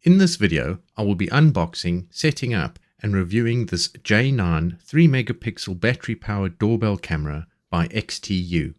In this video, I will be unboxing, setting up and reviewing this J9 3-megapixel battery-powered doorbell camera by XTU.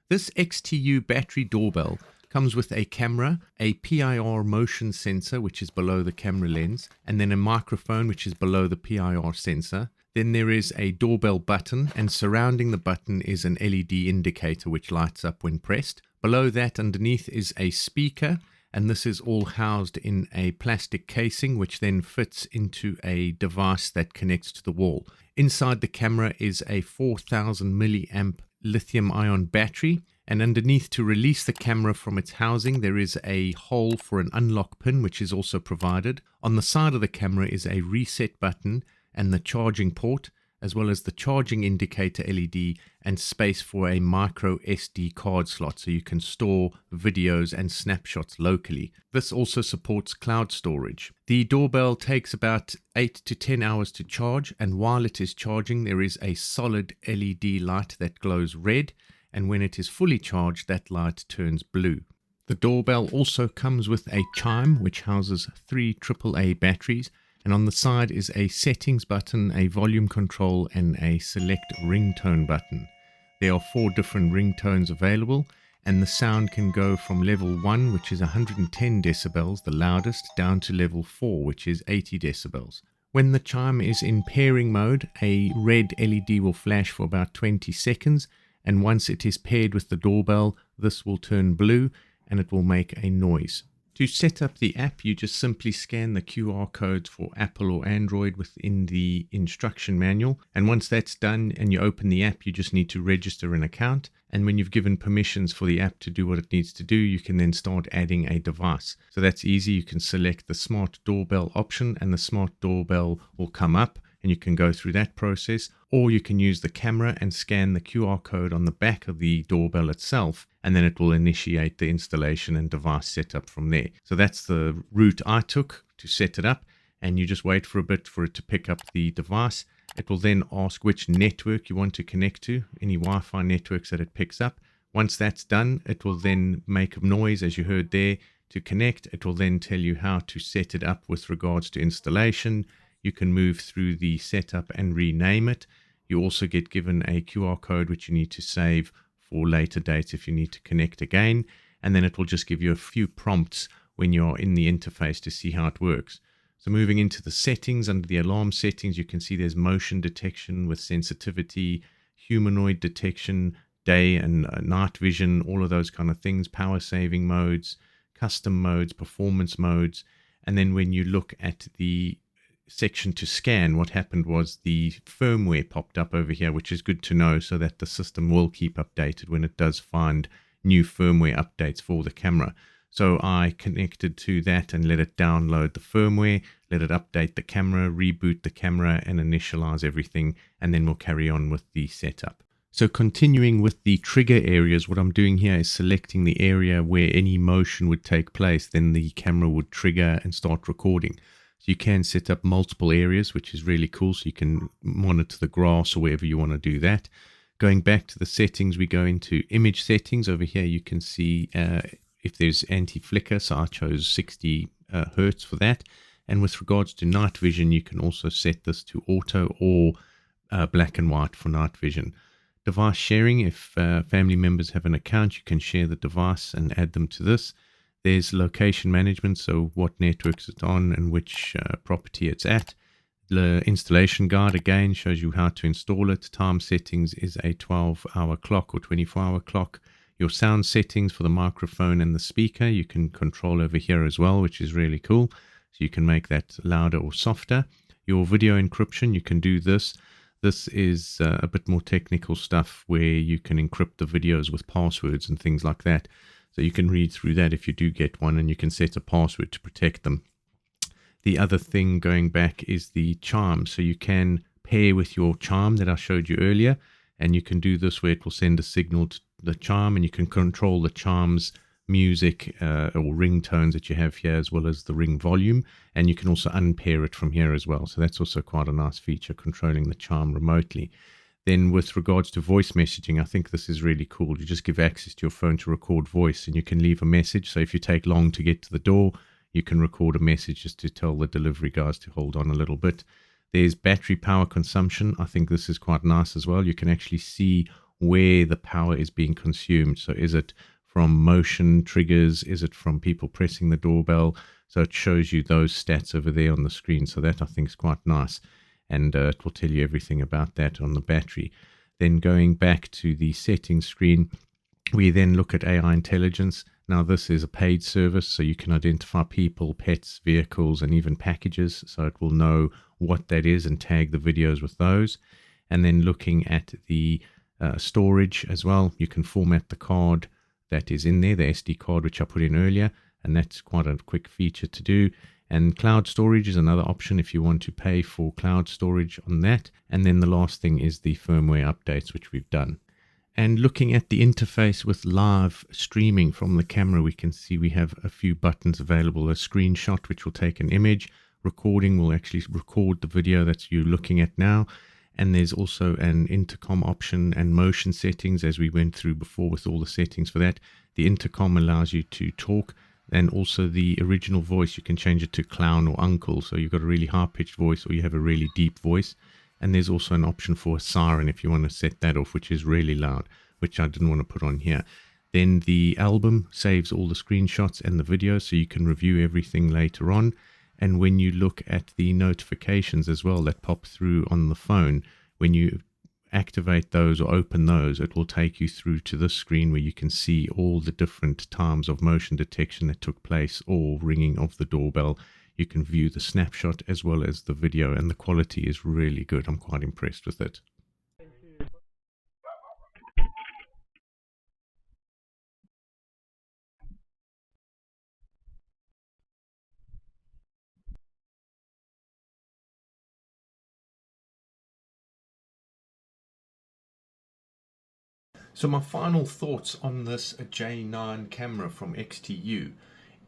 This XTU battery doorbell comes with a camera, a PIR motion sensor which is below the camera lens, and then a microphone which is below the PIR sensor. Then there is a doorbell button, and surrounding the button is an LED indicator which lights up when pressed. Below that, underneath, is a speaker, and this is all housed in a plastic casing which then fits into a device that connects to the wall. Inside the camera is a 4000 milliamp lithium-ion battery, and underneath, to release the camera from its housing, there is a hole for an unlock pin which is also provided. On the side of the camera is a reset button and the charging port, as well as the charging indicator LED and space for a micro SD card slot so you can store videos and snapshots locally. This also supports cloud storage. The doorbell takes about 8 to 10 hours to charge, and while it is charging there is a solid LED light that glows red, and when it is fully charged that light turns blue. The doorbell also comes with a chime which houses 3 AAA batteries, and on the side is a settings button, a volume control and a select ringtone button. There are 4 different ringtones available, and the sound can go from level 1, which is 110 decibels, the loudest, down to level 4, which is 80 decibels. When the chime is in pairing mode, a red LED will flash for about 20 seconds, and once it is paired with the doorbell, this will turn blue and it will make a noise. To set up the app, you just simply scan the QR codes for Apple or Android within the instruction manual. And once that's done and you open the app, you just need to register an account. And when you've given permissions for the app to do what it needs to do, you can then start adding a device. So that's easy. You can select the smart doorbell option and the smart doorbell will come up, and you can go through that process, or you can use the camera and scan the QR code on the back of the doorbell itself, and then it will initiate the installation and device setup from there. So that's the route I took to set it up, and you just wait for a bit for it to pick up the device. It will then ask which network you want to connect to, any Wi-Fi networks that it picks up. Once that's done, it will then make a noise, as you heard there, to connect. It will then tell you how to set it up with regards to installation. You can move through the setup and rename it. You also get given a QR code which you need to save for later dates if you need to connect again. And then it will just give you a few prompts when you're in the interface to see how it works. So moving into the settings, under the alarm settings, you can see there's motion detection with sensitivity, humanoid detection, day and night vision, all of those kind of things, power saving modes, custom modes, performance modes. And then when you look at the section to scan, what happened was the firmware popped up over here, which is good to know so that the system will keep updated when it does find new firmware updates for the camera. So I connected to that and let it download the firmware, let it update the camera, reboot the camera and initialize everything, and then we'll carry on with the setup. So continuing with the trigger areas, what I'm doing here is selecting the area where any motion would take place, then the camera would trigger and start recording. So you can set up multiple areas, which is really cool. So you can monitor the grass or wherever you want to do that. Going back to the settings, we go into image settings. Over here, you can see if there's anti-flicker. So I chose 60 Hertz for that. And with regards to night vision, you can also set this to auto or black and white for night vision. Device sharing, if family members have an account, you can share the device and add them to this. There's location management, so what networks it's on and which property it's at. The installation guide again shows you how to install it. Time settings is a 12-hour clock or 24-hour clock. Your sound settings for the microphone and the speaker you can control over here as well, which is really cool. So you can make that louder or softer. Your video encryption, you can do this. This is a bit more technical stuff where you can encrypt the videos with passwords and things like that. So you can read through that if you do get one, and you can set a password to protect them. The other thing going back is the chime. So you can pair with your chime that I showed you earlier, and you can do this where it will send a signal to the chime, and you can control the chime's music or ringtones that you have here, as well as the ring volume, and you can also unpair it from here as well. So that's also quite a nice feature, controlling the chime remotely. Then with regards to voice messaging, I think this is really cool. You just give access to your phone to record voice, and you can leave a message. So if you take long to get to the door, you can record a message just to tell the delivery guys to hold on a little bit. There's battery power consumption. I think this is quite nice as well. You can actually see where the power is being consumed. So is it from motion triggers? Is it from people pressing the doorbell? So it shows you those stats over there on the screen. So that I think is quite nice. And it will tell you everything about that on the battery. Then going back to the settings screen, we then look at AI intelligence. Now this is a paid service, so you can identify people, pets, vehicles, and even packages. So it will know what that is and tag the videos with those. And then looking at the storage as well, you can format the card that is in there, the SD card which I put in earlier, and that's quite a quick feature to do. And cloud storage is another option if you want to pay for cloud storage on that. And then the last thing is the firmware updates, which we've done. And looking at the interface with live streaming from the camera, we can see we have a few buttons available. A screenshot, which will take an image. Recording will actually record the video that you're looking at now. And there's also an intercom option and motion settings, as we went through before with all the settings for that. The intercom allows you to talk, and also the original voice, you can change it to clown or uncle. So you've got a really high-pitched voice or you have a really deep voice. And there's also an option for a siren if you want to set that off, which is really loud, which I didn't want to put on here. Then the album saves all the screenshots and the videos, so you can review everything later on. And when you look at the notifications as well that pop through on the phone, when you activate those or open those, it will take you through to this screen where you can see all the different times of motion detection that took place or ringing of the doorbell. You can view the snapshot as well as the video, and the quality is really good. I'm quite impressed with it. So my final thoughts on this J9 camera from XTU.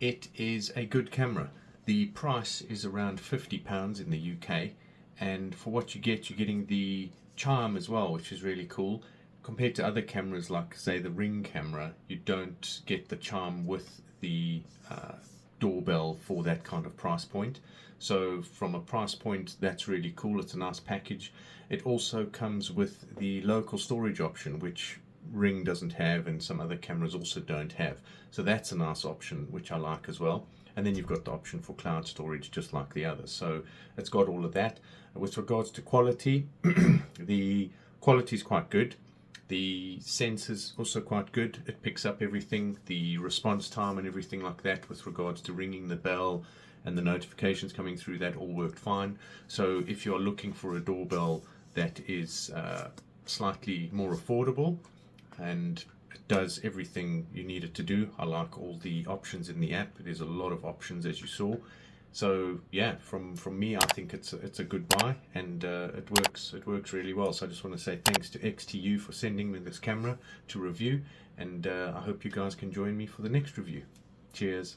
It is a good camera. The price is around £50 in the UK, and for what you get, you're getting the chime as well, which is really cool. Compared to other cameras like, say, the Ring camera, you don't get the chime with the doorbell for that kind of price point. So from a price point, that's really cool. It's a nice package. It also comes with the local storage option, which Ring doesn't have and some other cameras also don't have. So that's a nice option, which I like as well. And then you've got the option for cloud storage just like the others. So it's got all of that. With regards to quality, the quality is quite good. The sensors also quite good. It picks up everything, the response time and everything like that with regards to ringing the bell and the notifications coming through, that all worked fine. So if you're looking for a doorbell that is slightly more affordable and it does everything you need it to do, I like all the options in the app. There's a lot of options, as you saw. So yeah, from me, I think it's a good buy, and it works really well. So I just want to say thanks to XTU for sending me this camera to review, and I hope you guys can join me for the next review. Cheers.